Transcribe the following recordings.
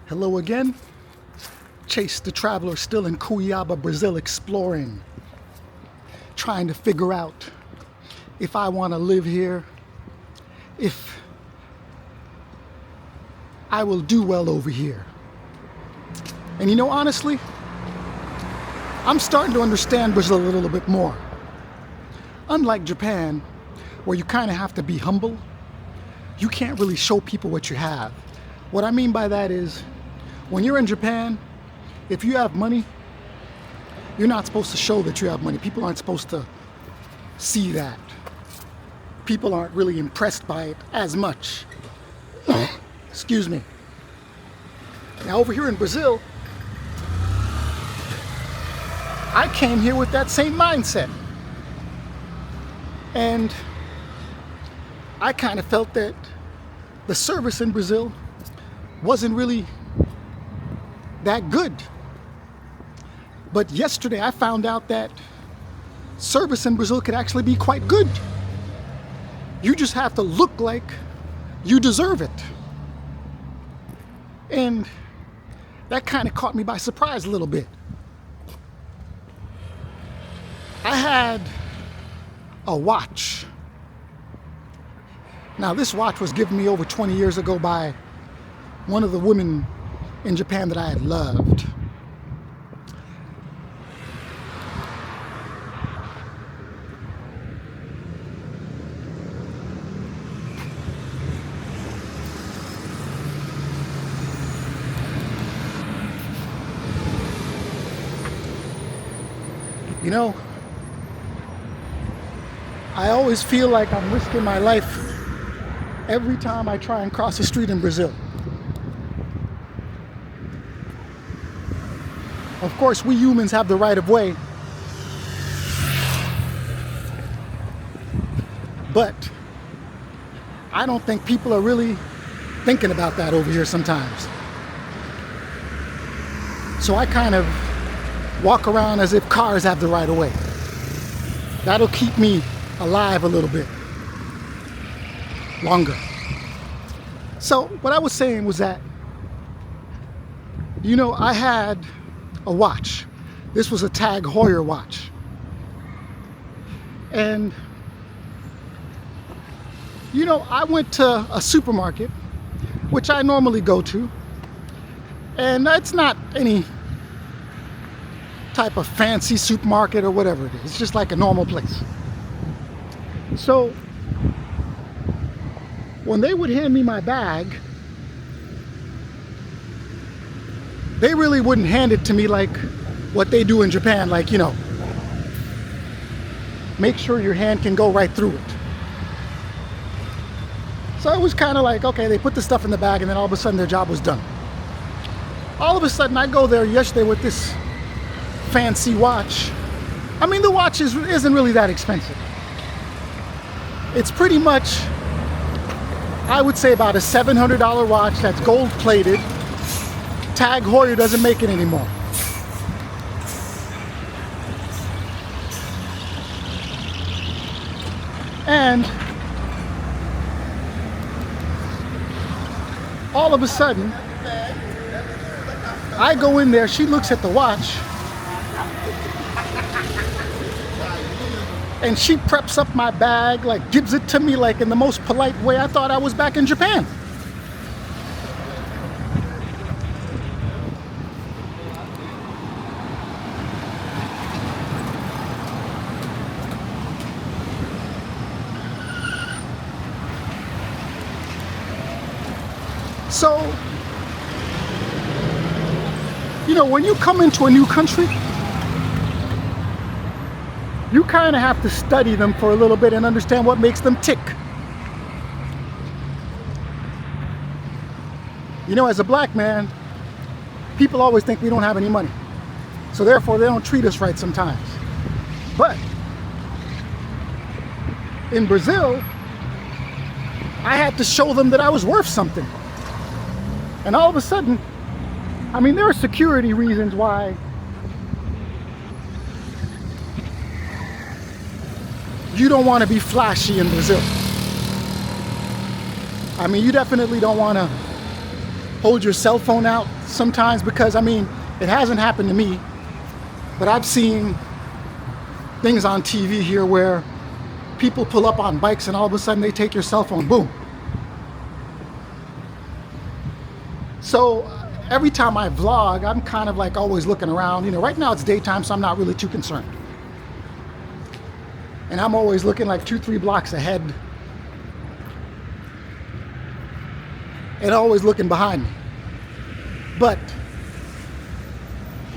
Hello again. Chase the Traveler, still in Cuiabá, Brazil, exploring, trying to figure out if I want to live here, if I will do well over here. And you know, honestly, I'm starting to understand Brazil a little bit more. Unlike Japan, where you kind of have to be humble, you can't really show people what you have. What I mean by that is, when you're in Japan, if you have money, you're not supposed to show that you have money. People aren't supposed to see that. People aren't really impressed by it as much. Excuse me. Now over here in Brazil, I came here with that same mindset. And I kind of felt that the service in Brazil wasn't really that good. But yesterday I found out that service in Brazil could actually be quite good. You just have to look like you deserve it. And that kind of caught me by surprise a little bit. I had a watch. Now this watch was given me over 20 years ago by one of the women in Japan that I had loved. You know, I always feel like I'm risking my life every time I try and cross the street in Brazil. Of course, we humans have the right of way, but I don't think people are really thinking about that over here sometimes. So I kind of walk around as if cars have the right of way. That'll keep me alive a little bit longer. So what I was saying was that, you know, I had a watch. This was a Tag Heuer watch. And, you know, I went to a supermarket, which I normally go to, and it's not any type of fancy supermarket or whatever it is. It's just like a normal place. So when they would hand me my bag, they really wouldn't hand it to me like what they do in Japan, like, you know, make sure your hand can go right through it. So it was kind of like, okay, they put the stuff in the bag and then all of a sudden their job was done. All of a sudden I go there yesterday with this fancy watch. I mean, the watch isn't really that expensive. It's pretty much, I would say, about a $700 watch that's gold plated. Tag Heuer doesn't make it anymore. And all of a sudden, I go in there, she looks at the watch, and she preps up my bag, like gives it to me like in the most polite way. I thought I was back in Japan. So, you know, when you come into a new country, you kind of have to study them for a little bit and understand what makes them tick. You know, as a black man, people always think we don't have any money. So therefore, they don't treat us right sometimes. But in Brazil, I had to show them that I was worth something. And all of a sudden, I mean, there are security reasons why you don't want to be flashy in Brazil. I mean, you definitely don't want to hold your cell phone out sometimes, because I mean, it hasn't happened to me, but I've seen things on TV here where people pull up on bikes and all of a sudden they take your cell phone, boom. So every time I vlog, I'm kind of like always looking around. You know, right now it's daytime, so I'm not really too concerned. And I'm always looking like 2-3 blocks ahead and always looking behind me. But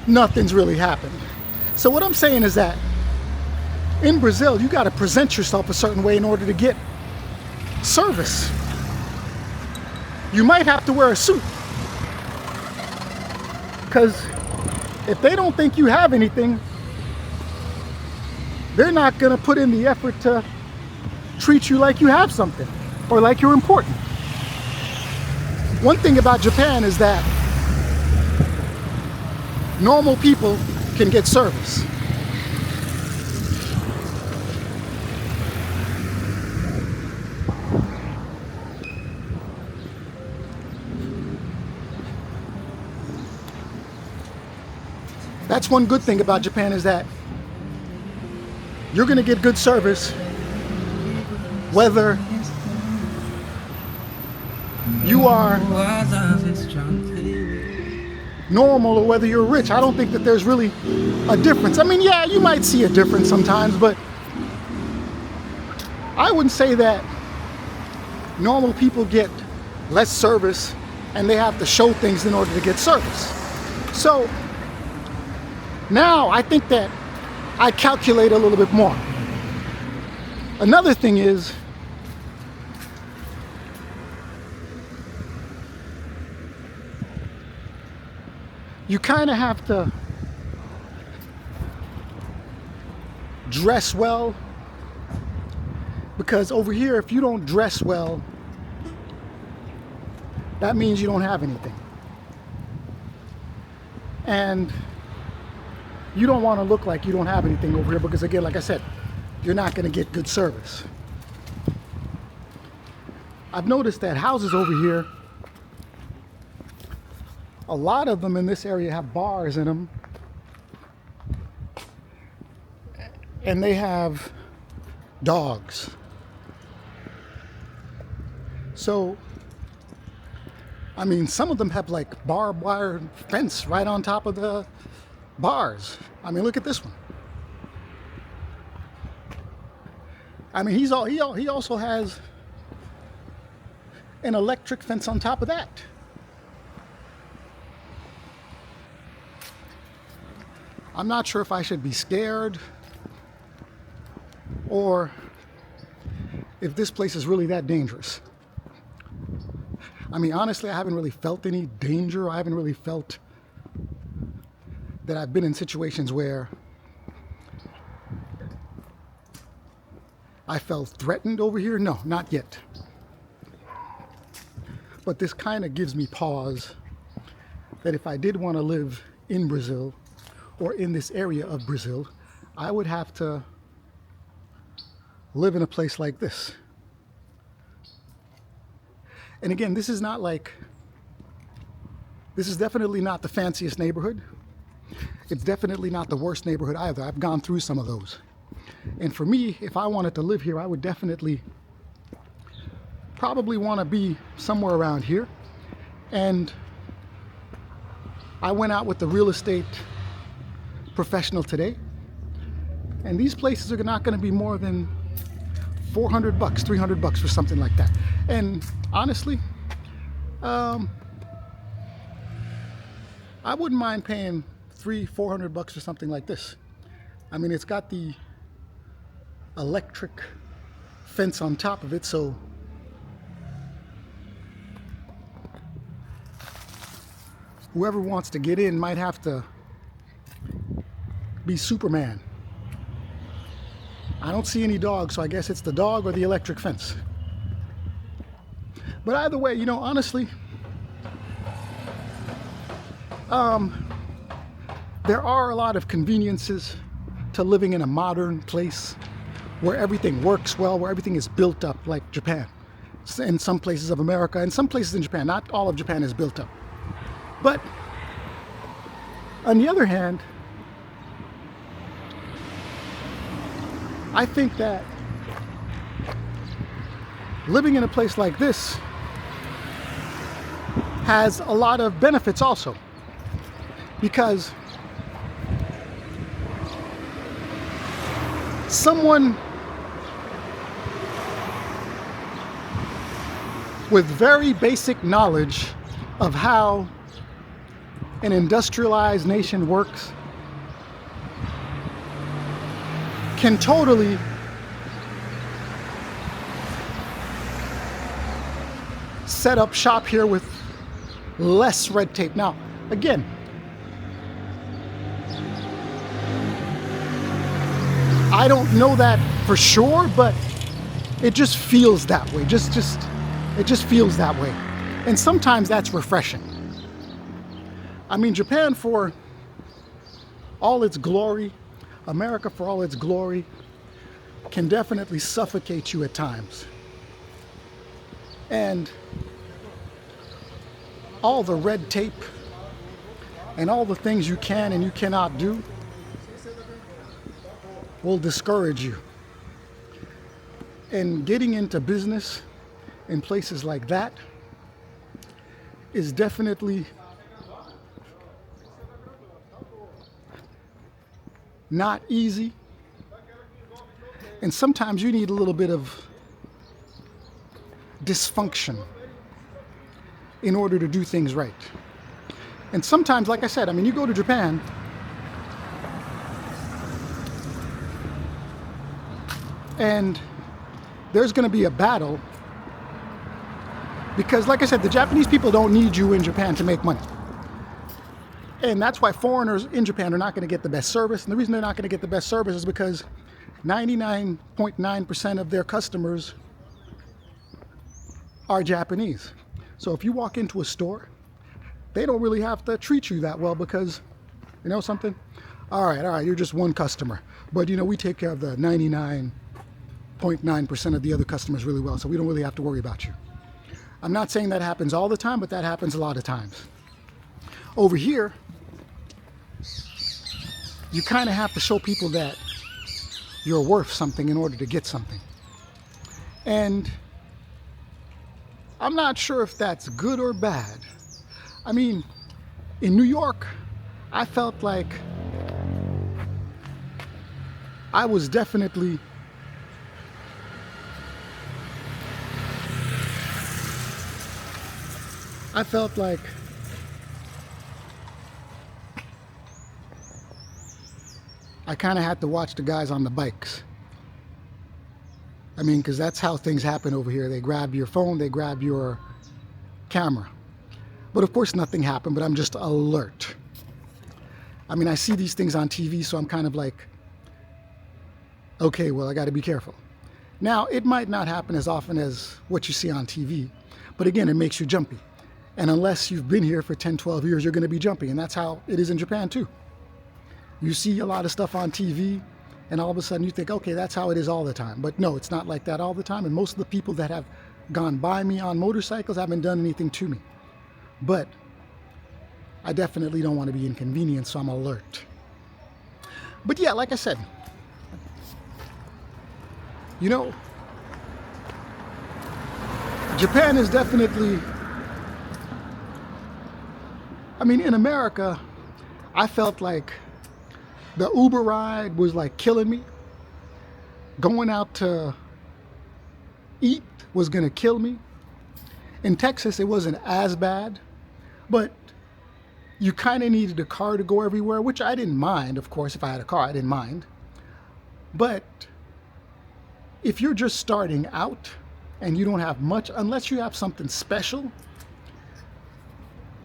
nothing's really happened. So what I'm saying is that in Brazil, you got to present yourself a certain way in order to get service. You might have to wear a suit, because if they don't think you have anything, they're not going to put in the effort to treat you like you have something or like you're important. One thing about Japan is that normal people can get service. That's one good thing about Japan, is that you're going to get good service whether you are normal or whether you're rich. I don't think that there's really a difference. I mean, yeah, you might see a difference sometimes, but I wouldn't say that normal people get less service and they have to show things in order to get service. So now I think that I calculate a little bit more. Another thing is, you kind of have to dress well, because over here, if you don't dress well, that means you don't have anything. And you don't want to look like you don't have anything over here, because again, like I said, you're not going to get good service. I've noticed that houses over here, a lot of them in this area have bars in them, and they have dogs. So, I mean, some of them have like barbed wire fence right on top of the bars. I mean, look at this one. I mean, he also has an electric fence on top of that. I'm not sure if I should be scared or if this place is really that dangerous. I mean, honestly, I haven't really felt any danger. I haven't really felt that I've been in situations where I felt threatened over here. No, not yet. But this kind of gives me pause that if I did want to live in Brazil or in this area of Brazil, I would have to live in a place like this. And again, this is definitely not the fanciest neighborhood. It's definitely not the worst neighborhood either. I've gone through some of those. And for me, if I wanted to live here, I would definitely probably want to be somewhere around here. And I went out with the real estate professional today, and these places are not going to be more than $400, $300 for something like that. And honestly, I wouldn't mind paying $300-400 for something like this. I mean, it's got the electric fence on top of it, so whoever wants to get in might have to be Superman. I don't see any dogs, so I guess it's the dog or the electric fence. But either way, you know, honestly, there are a lot of conveniences to living in a modern place where everything works well, where everything is built up like Japan. In some places of America and some places in Japan, not all of Japan is built up. But on the other hand, I think that living in a place like this has a lot of benefits also, because someone with very basic knowledge of how an industrialized nation works can totally set up shop here with less red tape. Now, again, I don't know that for sure, but it just feels that way. It just feels that way. And sometimes that's refreshing. I mean, Japan, for all its glory, America, for all its glory, can definitely suffocate you at times. And all the red tape and all the things you can and you cannot do will discourage you. And getting into business in places like that is definitely not easy. And sometimes you need a little bit of dysfunction in order to do things right. And sometimes, like I said, I mean, you go to Japan and there's going to be a battle because, like I said, the Japanese people don't need you in Japan to make money. And that's why foreigners in Japan are not going to get the best service. And the reason they're not going to get the best service is because 99.9% of their customers are Japanese. So if you walk into a store, they don't really have to treat you that well because, you know something? All right, you're just one customer. But, you know, we take care of the 99.9% of the other customers really well, so we don't really have to worry about you. I'm not saying that happens all the time, but that happens a lot of times. Over here, you kind of have to show people that you're worth something in order to get something. And I'm not sure if that's good or bad. I mean, in New York, I felt like I was definitely I kind of had to watch the guys on the bikes. I mean, because that's how things happen over here. They grab your phone, they grab your camera. But of course, nothing happened, but I'm just alert. I mean, I see these things on TV, so I'm kind of like, okay, well, I got to be careful. Now, it might not happen as often as what you see on TV, but again, it makes you jumpy. And unless you've been here for 10, 12 years, you're going to be jumpy. And that's how it is in Japan, too. You see a lot of stuff on TV, and all of a sudden you think, okay, that's how it is all the time. But no, it's not like that all the time. And most of the people that have gone by me on motorcycles haven't done anything to me. But I definitely don't want to be inconvenienced, so I'm alert. But yeah, like I said, you know, Japan is definitely, I mean, in America, I felt like the Uber ride was like killing me. Going out to eat was gonna kill me. In Texas, it wasn't as bad, but you kind of needed a car to go everywhere, which I didn't mind, of course. If I had a car, I didn't mind. But if you're just starting out and you don't have much, unless you have something special,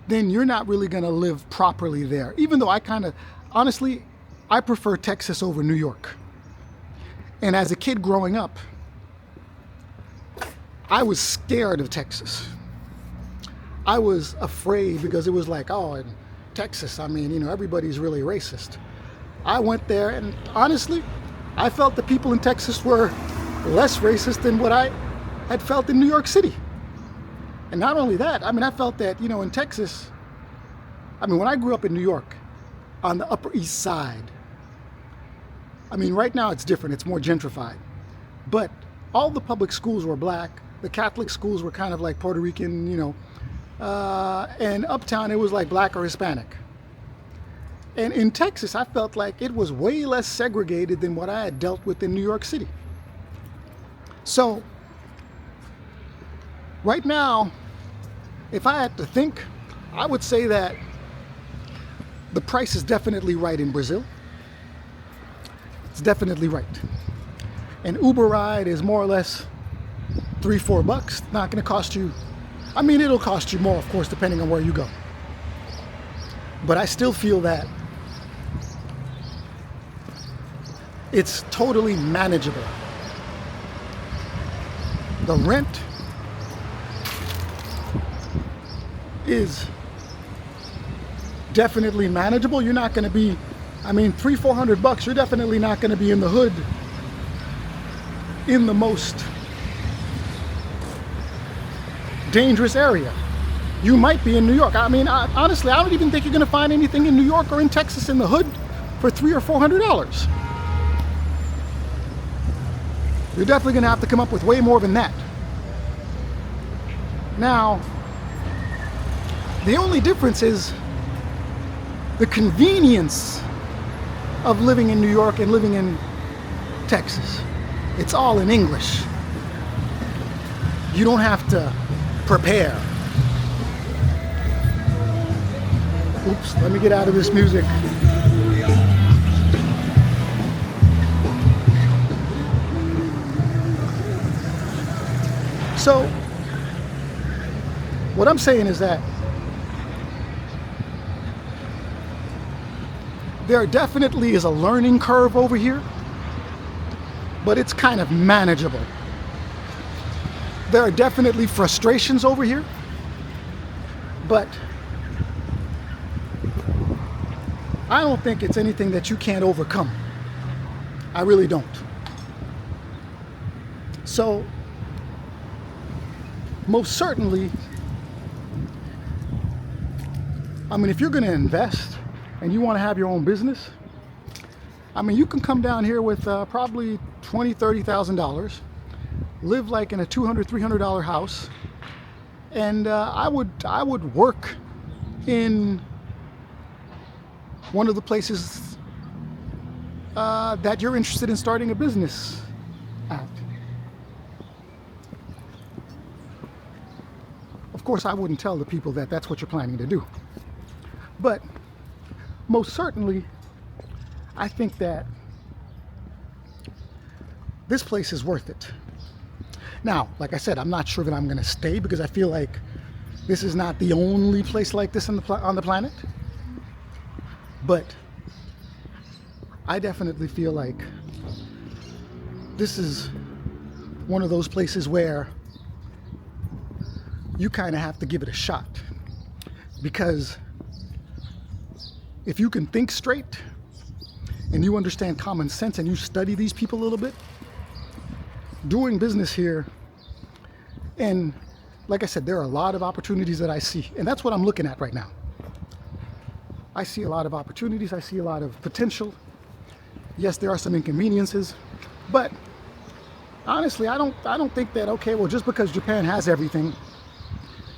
then you're not really gonna live properly there. Even though honestly, I prefer Texas over New York. And as a kid growing up, I was scared of Texas. I was afraid because it was like, oh, in Texas, I mean, you know, everybody's really racist. I went there and honestly, I felt the people in Texas were less racist than what I had felt in New York City. And not only that, I mean, I felt that, you know, in Texas, I mean, when I grew up in New York, on the Upper East Side, I mean, right now it's different, it's more gentrified. But all the public schools were black. The Catholic schools were kind of like Puerto Rican, and uptown it was like black or Hispanic. And in Texas, I felt like it was way less segregated than what I had dealt with in New York City. So, right now, if I had to think, I would say that the price is definitely right in Brazil. It's definitely right. An Uber ride is more or less $3-4. Not going to cost you, I mean, it'll cost you more, of course, depending on where you go. But I still feel that it's totally manageable. The rent is definitely manageable. You're not going to be, I mean, $300-400. You're definitely not going to be in the hood in the most dangerous area. You might be in New York. I mean, honestly, I don't even think you're going to find anything in New York or in Texas in the hood for $300-400. You're definitely going to have to come up with way more than that. Now, the only difference is the convenience of living in New York and living in Texas. It's all in English. You don't have to prepare. Oops, let me get out of this music. So, what I'm saying is that there definitely is a learning curve over here, but it's kind of manageable. There are definitely frustrations over here, but I don't think it's anything that you can't overcome. I really don't. So, most certainly, I mean, if you're going to invest and you want to have your own business, I mean, you can come down here with probably $20,000-30,000, live like in a $200-300 house, and I would work in one of the places that you're interested in starting a business at. Of course, I wouldn't tell the people that that's what you're planning to do. But most certainly, I think that this place is worth it. Now, like I said, I'm not sure that I'm going to stay because I feel like this is not the only place like this on the planet. But I definitely feel like this is one of those places where you kind of have to give it a shot, because if you can think straight and you understand common sense and you study these people a little bit, doing business here, and like I said, there are a lot of opportunities that I see, and that's what I'm looking at right now. I see a lot of opportunities, I see a lot of potential. Yes, there are some inconveniences, but honestly, I don't think that, okay, well, just because Japan has everything,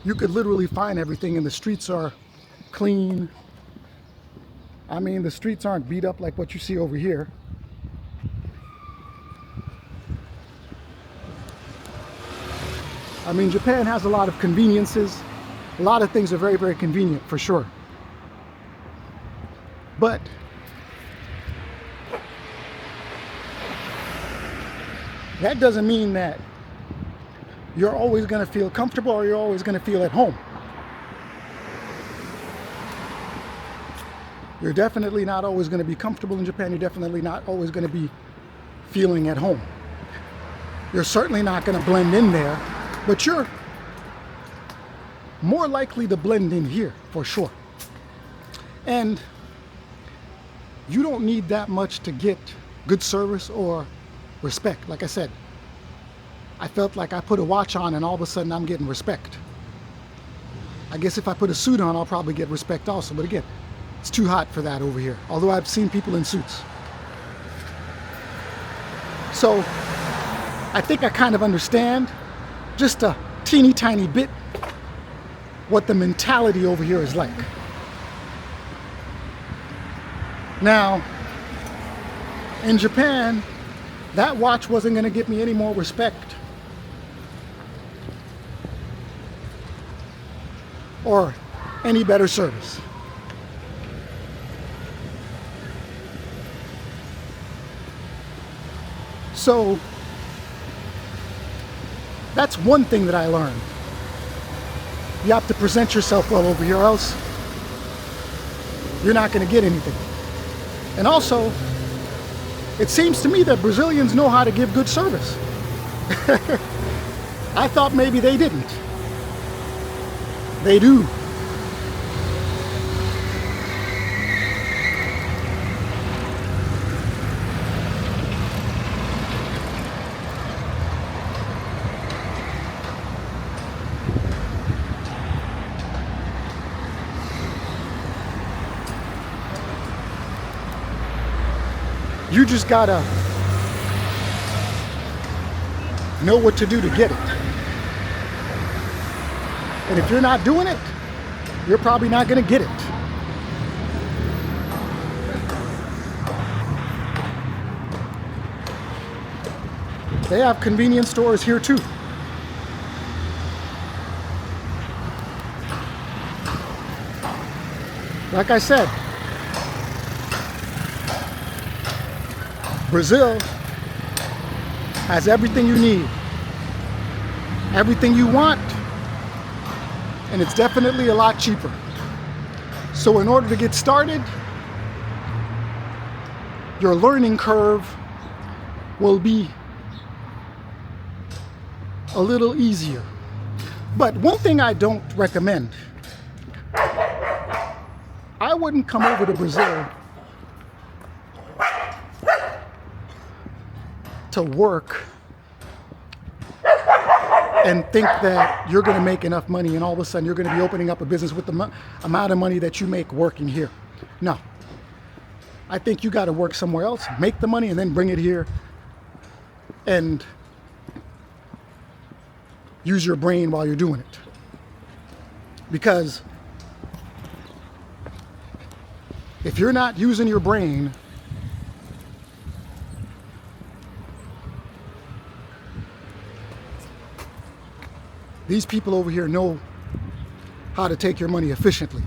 you could literally find everything and the streets are clean. I mean, the streets aren't beat up like what you see over here. I mean, Japan has a lot of conveniences. A lot of things are very, very convenient, for sure. But that doesn't mean that you're always going to feel comfortable or you're always going to feel at home. You're definitely not always going to be comfortable in Japan. You're definitely not always going to be feeling at home. You're certainly not going to blend in there, but you're more likely to blend in here, for sure. And you don't need that much to get good service or respect. Like I said, I felt like I put a watch on and all of a sudden I'm getting respect. I guess if I put a suit on, I'll probably get respect also. But again, it's too hot for that over here. Although I've seen people in suits. So I think I kind of understand just a teeny tiny bit what the mentality over here is like. Now, in Japan, that watch wasn't going to get me any more respect or any better service. So that's one thing that I learned. You have to present yourself well over here, or else you're not going to get anything. And also, it seems to me that Brazilians know how to give good service. I thought maybe they didn't. They do. You just gotta know what to do to get it. And if you're not doing it, you're probably not gonna get it. They have convenience stores here too. Like I said, Brazil has everything you need, everything you want, and it's definitely a lot cheaper. So in order to get started, your learning curve will be a little easier. But one thing I don't recommend, I wouldn't come over to Brazil to work and think that you're going to make enough money and all of a sudden you're going to be opening up a business with the amount of money that you make working here. No. I think you got to work somewhere else, make the money, and then bring it here and use your brain while you're doing it. Because if you're not using your brain, these people over here know how to take your money efficiently.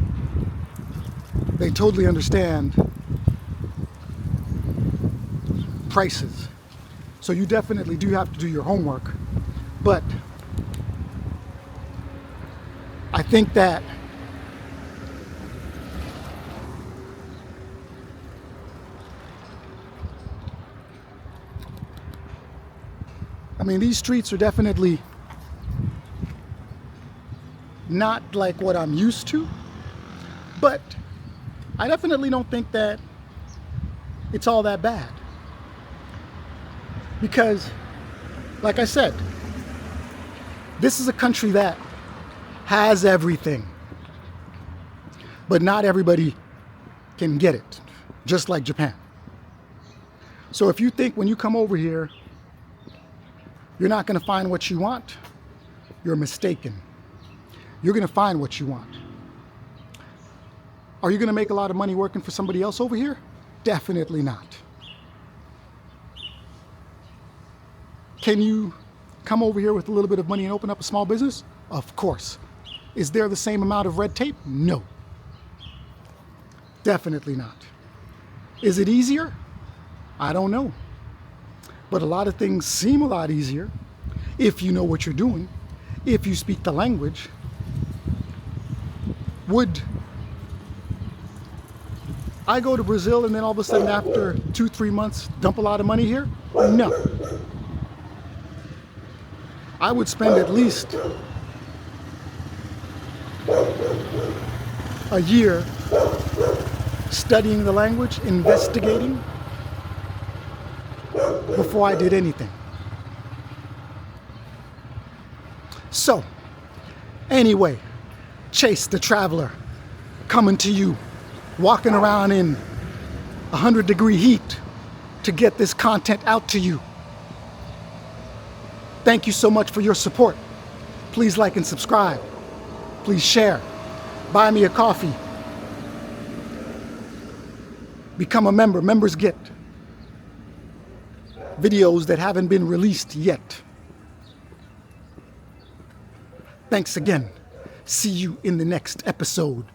They totally understand prices. So you definitely do have to do your homework. But I think that these streets are definitely not like what I'm used to, but I definitely don't think that it's all that bad. Because, like I said, this is a country that has everything, but not everybody can get it, just like Japan. So if you think when you come over here, you're not going to find what you want, you're mistaken. You're going to find what you want. Are you going to make a lot of money working for somebody else over here? Definitely not. Can you come over here with a little bit of money and open up a small business? Of course. Is there the same amount of red tape? No. Definitely not. Is it easier? I don't know. But a lot of things seem a lot easier if you know what you're doing, if you speak the language. Would I go to Brazil and then all of a sudden after 2-3 months dump a lot of money here? No. I would spend at least a year studying the language, investigating, before I did anything. So, anyway, Chase the traveler, coming to you, walking around in 100-degree heat to get this content out to you. Thank you so much for your support. Please like and subscribe. Please share. Buy me a coffee. Become a member. Members get videos that haven't been released yet. Thanks again. See you in the next episode.